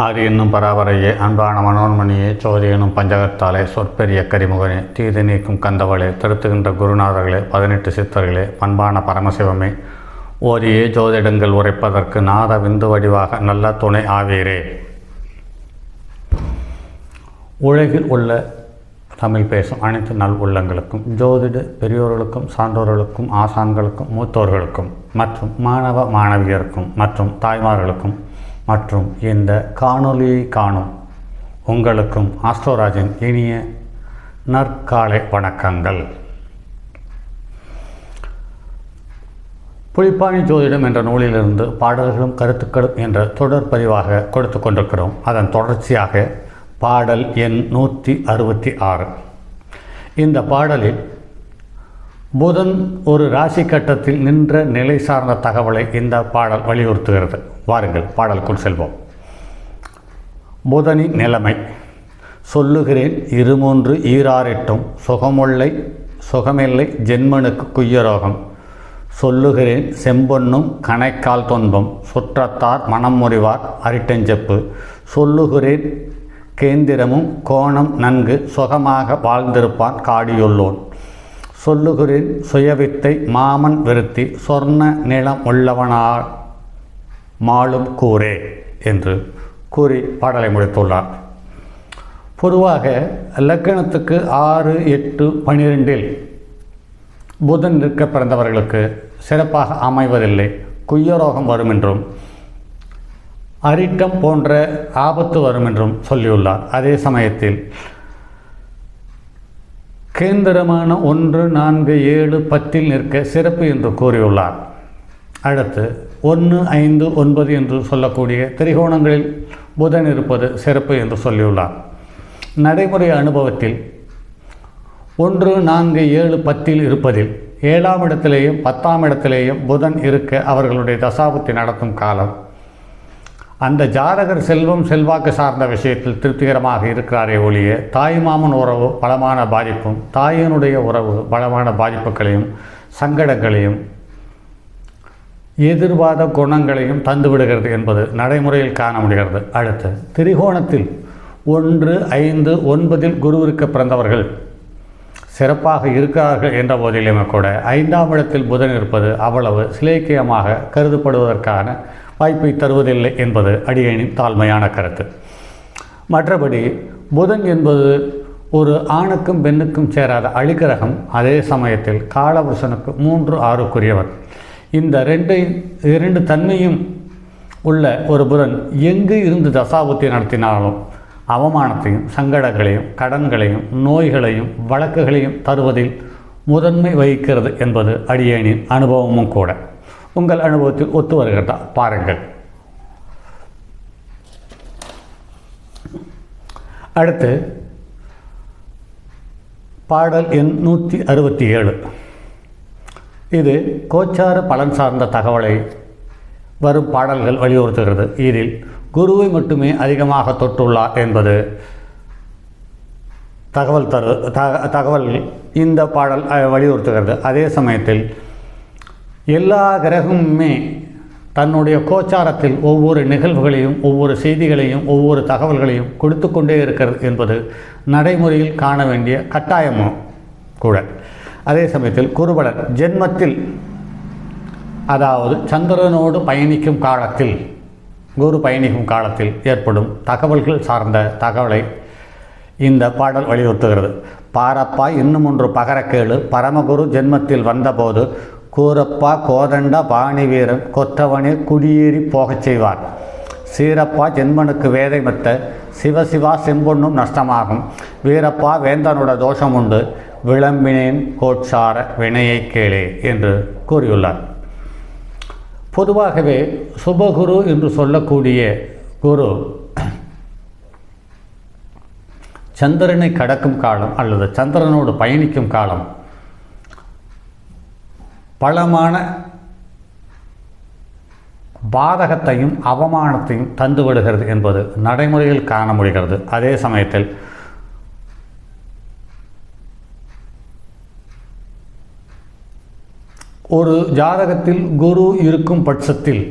ஆதி என்னும் பராபரையே, அன்பான மனோன்மணியே, சோதி எனும் பஞ்சகத்தாலே, சொற்பெரிய கரிமுகனே, தீது நீக்கும் கந்தவளே, திருத்துகின்ற குருநாதர்களே, 18 சித்தர்களே, பண்பான பரமசிவமே, ஓரியே ஜோதிடங்கள் உரைப்பதற்கு நாத விந்து வடிவாக நல்ல துணை ஆவீரே. உலகில் உள்ள தமிழ் பேசும் அனைத்து நல் உள்ளங்களுக்கும், ஜோதிட பெரியோர்களுக்கும், சான்றோர்களுக்கும், ஆசான்களுக்கும், மூத்தோர்களுக்கும் மற்றும் மாணவ மாணவியருக்கும் மற்றும் தாய்மார்களுக்கும் மற்றும் இந்த காணொலியை காணும் உங்களுக்கும் ஆஸ்ட்ரோராஜின் இனிய நற்காலை வணக்கங்கள். புலிப்பாணி ஜோதிடம் என்ற நூலிலிருந்து பாடல்களும் கருத்துக்களும் என்ற தொடர் பதிவாக கொடுத்து கொண்டிருக்கிறோம். அதன் தொடர்ச்சியாக பாடல் எண் 166. இந்த பாடலில் புதன் ஒரு ராசி கட்டத்தில் நின்ற நிலை சார்ந்த தகவலை இந்த பாடல் வலியுறுத்துகிறது. வாருங்கள் பாடலுக்குள் செல்வோம். புதனின் நிலைமை. சொல்லுகிறேன் 23 ஈராரெட்டும் சுகமில்லை ஜென்மனுக்கு குய்யரோகம். சொல்லுகிறேன் செம்பொன்னும் கணைக்கால் தொன்பம், சுற்றத்தார் மனம் முறிவார் அரிட்டஞ்செப்பு. சொல்லுகிறேன் கேந்திரமும் கோணம் நன்கு சுகமாக வாழ்ந்திருப்பான் காடியுள்ளோன். சொல்லுகிறேன் சுயவித்தை மாமன் விருத்தி, சொர்ண நிலம் உள்ளவனால் மாளும் கூரே என்று கூறி பாடலை முடித்துள்ளார். பொதுவாக லக்கணத்துக்கு 6, 8, 12 புதன் இருக்க பிறந்தவர்களுக்கு சிறப்பாக அமைவதில்லை. குய்யரோகம் வரும் என்றும் அரிட்டம் போன்ற ஆபத்து வரும் என்றும் சொல்லியுள்ளார். அதே சமயத்தில் கேந்திரமான 1, 4, 7, 10 நிற்க சிறப்பு என்று கூறியுள்ளார். அடுத்து 1, 5, 9 என்று சொல்லக்கூடிய திரிகோணங்களில் புதன் இருப்பது சிறப்பு என்று சொல்லியுள்ளார். நடைமுறை அனுபவத்தில் 1, 4, 7, 10 இருப்பதில் 7ஆம் இடத்திலேயும் 10ஆம் இடத்திலேயும் புதன் இருக்க அவர்களுடைய தசாபுத்தி நடத்தும் காலம் அந்த ஜாதகர் செல்வம் செல்வாக்கு சார்ந்த விஷயத்தில் திருப்திகரமாக இருக்கிறாரே ஒழிய, தாய் மாமன் உறவு பலமான பாதிப்பும், தாயினுடைய உறவு பலமான பாதிப்புகளையும் சங்கடங்களையும் எதிர்வாத குணங்களையும் தந்துவிடுகிறது என்பது நடைமுறையில் காண முடிகிறது. அடுத்து திரிகோணத்தில் 1, 5, 9 குரு இருக்க பிறந்தவர்கள் சிறப்பாக இருக்கிறார்கள் என்ற போதிலுமே கூட 5ஆம் இடத்தில் புதன் இருப்பது அவ்வளவு சிலேக்கியமாக கருதப்படுவதற்கான வாய்ப்பை தருவதில்லை என்பது அடியேனின் தாழ்மையான கருத்து. மற்றபடி புதன் என்பது ஒரு ஆணுக்கும் பெண்ணுக்கும் சேராத அழிகிரகம். அதே சமயத்தில் காலபுருஷனுக்கு 3, 6க்குரியவர். இந்த இரண்டு தன்மையும் உள்ள ஒரு புதன் எங்கு இருந்து தசாபுத்தி நடத்தினாலும் அவமானத்தையும் சங்கடங்களையும் கடன்களையும் நோய்களையும் வழக்குகளையும் தருவதில் முதன்மை வகிக்கிறது என்பது அடியேனின் அனுபவமும் கூட. உங்கள் அனுபவத்தில் ஒத்து வருகிறதா பாருங்கள். அடுத்து பாடல் எண் 167. இது கோச்சார பலன் சார்ந்த தகவலை வரும் பாடல்கள் வலியுறுத்துகிறது. இதில் குருவை மட்டுமே அதிகமாக தொட்டுள்ளார் என்பது தகவல் இந்த பாடல் வலியுறுத்துகிறது. அதே சமயத்தில் எல்லா கிரகமுமே தன்னுடைய கோச்சாரத்தில் ஒவ்வொரு நிகழ்வுகளையும் ஒவ்வொரு செய்திகளையும் ஒவ்வொரு தகவல்களையும் கொடுத்து கொண்டே இருக்கிறது என்பது நடைமுறையில் காண வேண்டிய கட்டாயமும் கூட. அதே சமயத்தில் குருபலன் ஜென்மத்தில், அதாவது சந்திரனோடு பயணிக்கும் காலத்தில், குரு பயணிக்கும் காலத்தில் ஏற்படும் தகவல்கள் சார்ந்த தகவலை இந்த பாடல் வலியுறுத்துகிறது. பாரப்பா இன்னும் ஒன்று பகரக்கேளு, பரமகுரு ஜென்மத்தில் வந்தபோது கூரப்பா கோதண்ட பாணி வீரன் கொற்றவனே குடியேறி போகச் செய்வார். சீரப்பா ஜென்மனுக்கு வேதை மெத்த, சிவசிவா செம்பொன்னும் நஷ்டமாகும். வீரப்பா வேந்தனோட தோஷம் உண்டு, விளம்பினேன் கோட்சார வினையை கேளே என்று கூறியுள்ளார். பொதுவாகவே சுபகுரு என்று சொல்லக்கூடிய குரு சந்திரனை கடக்கும் காலம் அல்லது சந்திரனோடு பயணிக்கும் காலம் பலமான பாதகத்தையும் அவமானத்தையும் தந்துவிடுகிறது என்பது நடைமுறையில் காண முடிகிறது. அதே சமயத்தில் ஒரு ஜாதகத்தில் குரு இருக்கும் பட்சத்தில்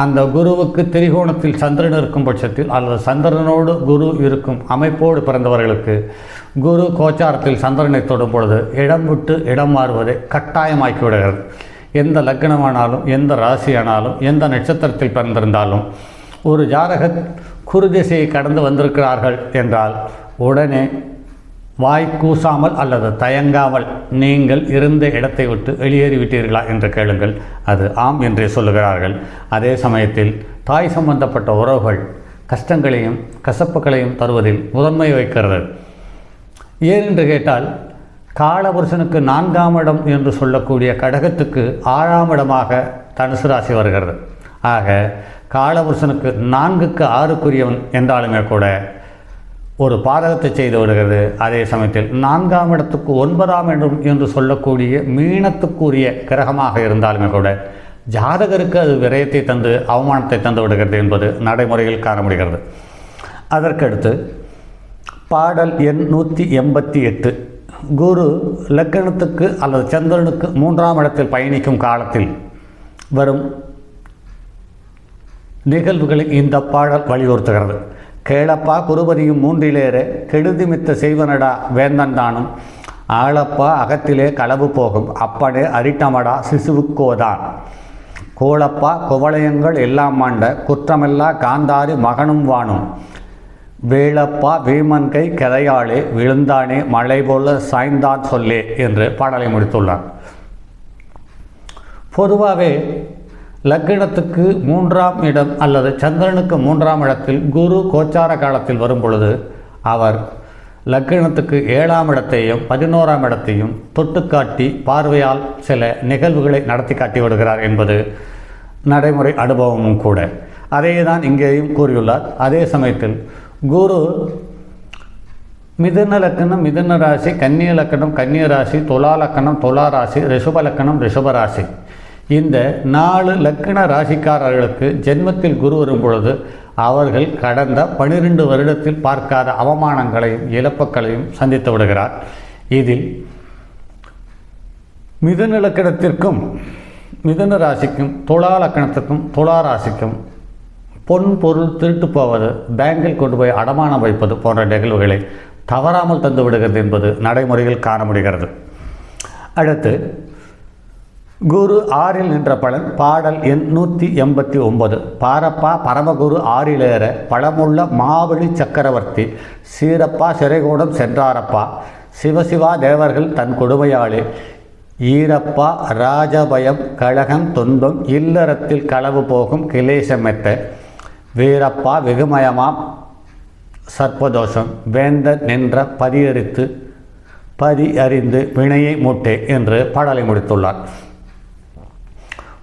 அந்த குருவுக்கு திரிகோணத்தில் சந்திரன் இருக்கும் பட்சத்தில் அல்லது சந்திரனோடு குரு இருக்கும் அமைப்போடு பிறந்தவர்களுக்கு குரு கோச்சாரத்தில் சந்திரனை தொடும் பொழுது இடம் விட்டு இடம் மாறுவதை கட்டாயமாக்கி விடுகிறது. எந்த லக்னமானாலும் எந்த ராசியானாலும் எந்த நட்சத்திரத்தில் பிறந்திருந்தாலும் ஒரு ஜாதக குரு திசையை கடந்து வந்திருக்கிறார்கள் என்றால் உடனே வாய் கூசாமல் அல்லது தயங்காமல் நீங்கள் இருந்த இடத்தை விட்டு வெளியேறிவிட்டீர்களா என்று கேளுங்கள். அது ஆம் என்றே சொல்லுகிறார்கள். அதே சமயத்தில் தாய் சம்பந்தப்பட்ட உறவுகள் கஷ்டங்களையும் கசப்புகளையும் தருவதில் முதன்மை வைக்கிறது. ஏன் என்று கேட்டால் காலபுருஷனுக்கு 4ஆம் இடம் என்று சொல்லக்கூடிய கடகத்துக்கு 6ஆம் இடமாக தனுசு ராசி வருகிறது. ஆக காலபுருஷனுக்கு 4க்கு 6க்குரியவன் என்றாலுமே கூட ஒரு பாதகத்தை செய்து விடுகிறது. அதே சமயத்தில் 4ஆம் இடத்துக்கு 9ஆம் இடம் என்று சொல்லக்கூடிய மீனத்துக்குரிய கிரகமாக இருந்தாலுமே கூட ஜாதகருக்கு அது விரயத்தை தந்து அவமானத்தை தந்து விடுகிறது என்பது நடைமுறையில் காண முடிகிறது. அதற்கடுத்து பாடல் எண் 188 குரு லக்னத்துக்கு அல்லது சந்திரனுக்கு 3ஆம் இடத்தில் பயணிக்கும் காலத்தில் வரும் நிகழ்வுகளை இந்த பாடல் வலியுறுத்துகிறது. கேளப்பா குருபதியும் 3லேற கெடுதிமித்த செய்வனடா வேந்தன் தானும் ஆளப்பா அகத்திலே களவு போகும் அப்பனே அரிட்டமடா சிசுவுக்கோதான் கோளப்பா குவளையங்கள் எல்லாம் மாண்ட குற்றமெல்லா காந்தாரி மகனும் வானும் வேளப்பா வீமன்கை கதையாளே விழுந்தானே மழை போல சாய்ந்தான் சொல்லே என்று பாடலை முடித்துள்ளார். பொதுவாகவே லக்னத்துக்கு 3ஆம் இடம் அல்லது சந்திரனுக்கு 3ஆம் இடத்தில் குரு கோச்சார காலத்தில் வரும் பொழுது அவர் லக்னத்துக்கு 7ஆம் இடத்தையும் 11ஆம் இடத்தையும் தொட்டுக்காட்டி பார்வையால் சில நிகழ்வுகளை நடத்தி காட்டி விடுகிறார் என்பது நடைமுறை அனுபவமும் கூட. அதே தான் இங்கேயும் கூறியுள்ளார். அதே சமயத்தில் குரு மிதுன லக்கணம் மிதுன ராசி, கன்னிய லக்கணம் கன்னிய ராசி, துலா லக்கணம் துலா ராசி, ரிஷப லக்கணம் ரிஷப ராசி, இந்த 4 லக்கண ராசிக்காரர்களுக்கு ஜென்மத்தில் குரு வரும் பொழுது அவர்கள் கடந்த 12 வருடத்தில் பார்க்காத அவமானங்களையும் இழப்புகளையும் சந்தித்து விடுகிறார். இதில் மிதுன லக்கணத்திற்கும் மிதுன ராசிக்கும் துலா லக்கணத்திற்கும் துலா ராசிக்கும் பொன் பொருள் திருட்டு போவது, பேங்கில் கொண்டு போய் அடமானம் வைப்பது போன்ற நிகழ்வுகளை தவறாமல் தந்து விடுகிறது என்பது நடைமுறையில் காண முடிகிறது. அடுத்து குரு 6இல் நின்ற பலன் பாடல் எண் 189 பாரப்பா பரமகுரு 6லேற பழமுள்ள மாவழி சக்கரவர்த்தி சீரப்பா சிறைகூடம் சென்றாரப்பா சிவசிவா தேவர்கள் தன் கொடுமையாளே ஈரப்பா ராஜபயம் கழகம் துன்பம் இல்லறத்தில் களவு போகும் கிளேசமெத்த வீரப்பா வெகுமயமாம் சர்ப்பதோஷம் வேந்தன் நின்ற பதி அறிந்து வினையை மூட்டே என்று பாடலை முடித்துள்ளார்.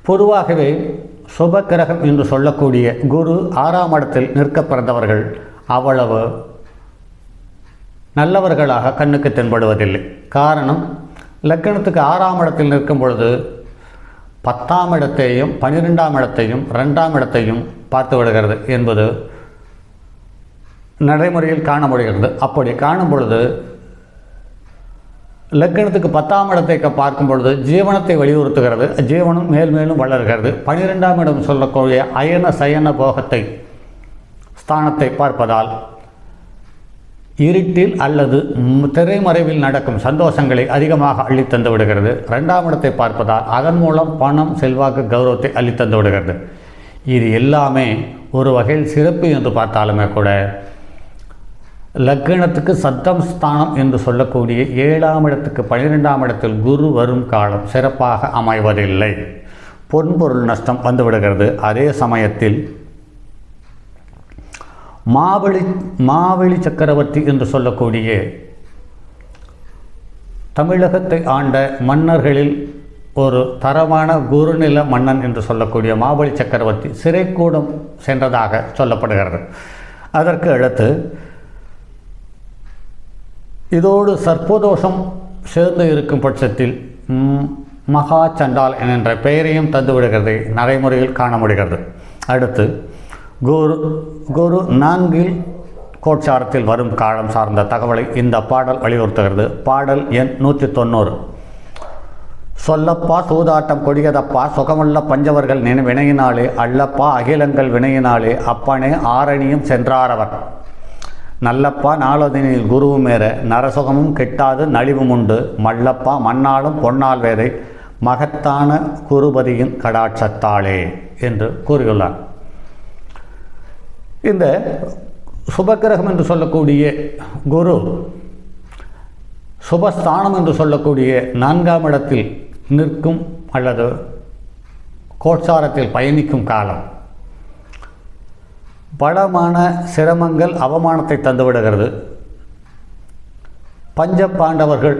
பொதுவாகவே சுபக்கிரகம் என்று சொல்லக்கூடிய குரு 6ஆம் இடத்தில் நிற்க பிறந்தவர்கள் அவ்வளவு நல்லவர்களாக கண்ணுக்கு தென்படுவதில்லை. காரணம், லக்கணத்துக்கு 6ஆம் இடத்தில் நிற்கும் பொழுது 10ஆம் இடத்தையும் 12ஆம் இடத்தையும் 2ஆம் இடத்தையும் பார்த்து விடுகிறது என்பது நடைமுறையில் காண முடிகிறது. அப்படி காணும் பொழுது லக்கணத்துக்கு 10ஆம் இடத்தை பார்க்கும் பொழுது ஜீவனத்தை வலியுறுத்துகிறது. ஜீவனம் மேல் மேலும் வளர்கிறது. 12ஆம் இடம் சொல்லக்கூடிய அயன சயன போகத்தை ஸ்தானத்தை பார்ப்பதால் இருட்டில் அல்லது திரைமறைவில் நடக்கும் சந்தோஷங்களை அதிகமாக அள்ளித்தந்து விடுகிறது. 2ஆம் இடத்தை பார்ப்பதால் அதன் மூலம் பணம் செல்வாக்கு கௌரவத்தை அள்ளித்தந்து விடுகிறது. இது எல்லாமே ஒரு வகையில் சிறப்பு என்று பார்த்தாலுமே கூட லக்னத்துக்கு சப்தம் ஸ்தானம் என்று சொல்லக்கூடிய 7ஆம் இடத்துக்கு 12ஆம் இடத்தில் குரு வரும் காலம் சிறப்பாக அமைவதில்லை. பொன்பொருள் நஷ்டம் வந்துவிடுகிறது. அதே சமயத்தில் மாவழி சக்கரவர்த்தி என்று சொல்லக்கூடிய தமிழகத்தை ஆண்ட மன்னர்களில் ஒரு தரமான குருநில மன்னன் என்று சொல்லக்கூடிய மாவழி சக்கரவர்த்தி சிறைக்கூடம் சென்றதாக சொல்லப்படுகிறது. அதற்கு அடுத்து இதோடு சர்ப்பதோஷம் சேர்ந்து இருக்கும் பட்சத்தில் மகா சண்டால் என்ற பெயரையும் தந்துவிடுகிறது நடைமுறையில் காண முடிகிறது. அடுத்து குரு 4இல் கோட்சாரத்தில் வரும் காலம் சார்ந்த தகவலை இந்த பாடல் வலியுறுத்துகிறது. பாடல் எண் 190 சொல்லப்பா சூதாட்டம் கொடியதப்பா சுகமுள்ள பஞ்சவர்கள் வினையினாலே அல்லப்பா அகிலங்கள் வினையினாலே அப்பனே ஆரணியும் சென்றாரவர் நல்லப்பா நாளொதினில் குருவும் வேற நரசுகமும் கெட்டாது நலிவும் உண்டு மல்லப்பா மண்ணாலும் பொன்னால் வேதை மகத்தான குருபதியின் கடாட்சத்தாளே என்று கூறியுள்ளார். இந்த சுபக்கிரகம் என்று சொல்லக்கூடிய குரு சுபஸ்தானம் என்று சொல்லக்கூடிய 4ஆம் இடத்தில் நிற்கும் அல்லது கோட்சாரத்தில் பயணிக்கும் காலம் பலமான சிரமங்கள் அவமானத்தை தந்துவிடுகிறது. பஞ்ச பாண்டவர்கள்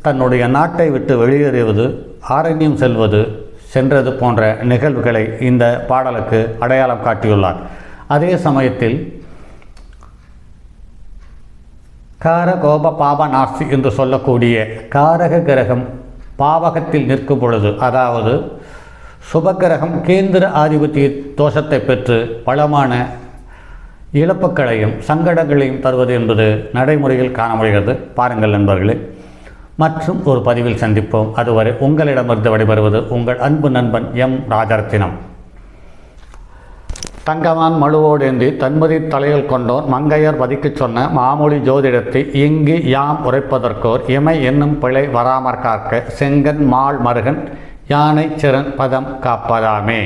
தன்னுடைய நாட்டை விட்டு வெளியேறுவது, ஆரண்யம் சென்றது போன்ற நிகழ்வுகளை இந்த பாடலுக்கு அடையாளம் காட்டியுள்ளார். அதே சமயத்தில் கார கோப பாப நாஸ்தி என்று சொல்லக்கூடிய காரக கிரகம் பாவகத்தில் நிற்கும் பொழுது, அதாவது சுபக்கிரகம் கேந்திர ஆதிபத்திய தோஷத்தை பெற்று பலமான இழப்புகளையும் சங்கடங்களையும் தருவது என்பது நடைமுறையில் காண முடிகிறது. பாருங்கள் நண்பர்களே, மற்றும் ஒரு பதிவில் சந்திப்போம். அதுவரை உங்களிடமிருந்து விடைபெறுவது உங்கள் அன்பு நண்பன் எம் ராஜரத்தினம். தங்கமான் மழுவோடேந்தி தன்மதி தலையில் கொண்டோர் மங்கையர் பதிக்கச் சொன்ன மாமொழி ஜோதிடத்தை இங்கு யாம் உரைப்பதற்கோர் இமை என்னும் பிழை வராமற் காக்க செங்கன் மால் மருகன் யானை சிறன் பதம் காப்பதாமே.